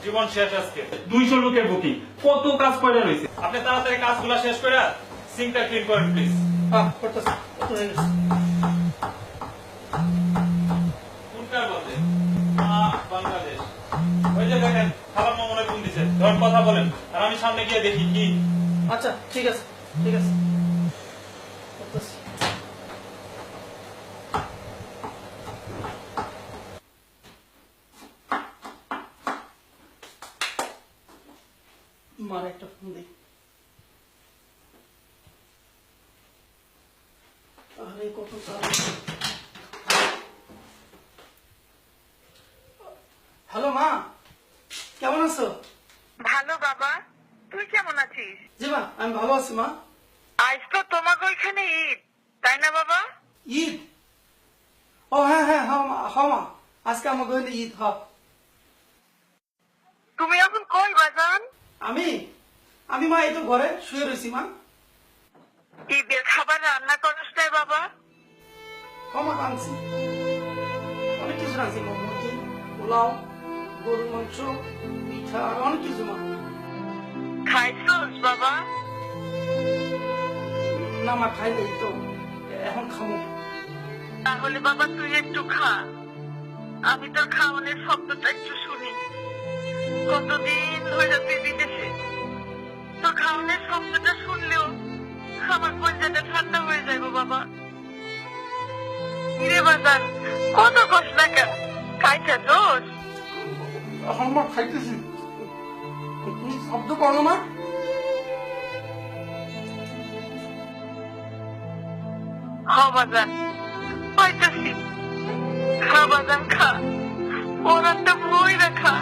জীবন শেষ আজকে। 200 লোকের বুকিং, কত কাজ পড়ে রয়েছে। আপনি তাড়াতাড়ি কাজগুলো শেষ করে সিঙ্কটা ক্লিন করেন প্লিজ। করতেছি। কোনটার বলতে? বাংলাদেশ। ওই যে দেখেন খাবার মনে ফোন দিছে, ধর কথা বলেন আর আমি সামনে গিয়ে দেখি কি। আচ্ছা ঠিক আছে, ঠিক আছে, করতেছি। মার একটা ফোন দিই। আরে কত হ্যালো মা, কেমন আছো? ভালো বাবা, তুই কেমন আছিস? জি মা, আমি ভালো আছি মা। আজ তো তোমাকে ওইখানে ঈদ, তাই না বাবা? ঈদ? ও হ্যাঁ হ্যাঁ হ্যাঁ মা, হ্যাঁ মা, আজকে আমার গইলে ঈদ। হ্যাঁ তুমি এখন কই বাজান? আমি আমি মা এই তো ঘরে শুয়ে রয়েছি মা। ঈদের খাবার রান্না করিস নাই বাবা? ক্ষমা আনছি, অনেক কিছু রাখছি মা, মুরগি, পোলাও, গরুর মাংস, পিঠা আর অনেক কিছু মা। খাইছোস বাবা? না মা, খাই নাই তো, এখন খাবো। তাহলে বাবা তুই একটু খা, আমি তোর খাওয়ানোর শব্দটা একটু শুনি। কতদিন ধরে তুই বিদেশে, তোর খাওয়ানোর শব্দটা শুনলেও আমার কলজাটা ঠান্ডা হয়ে যাবে বাবা। কিরে বাজান, কত কষ্ট টাকা খাইছা দোষ? এখন মা খাইতেছি, তুমি শব্দ করো মা। বাজান পাইতেছি, খা বাজান খা, ওর একটা বই রাখা।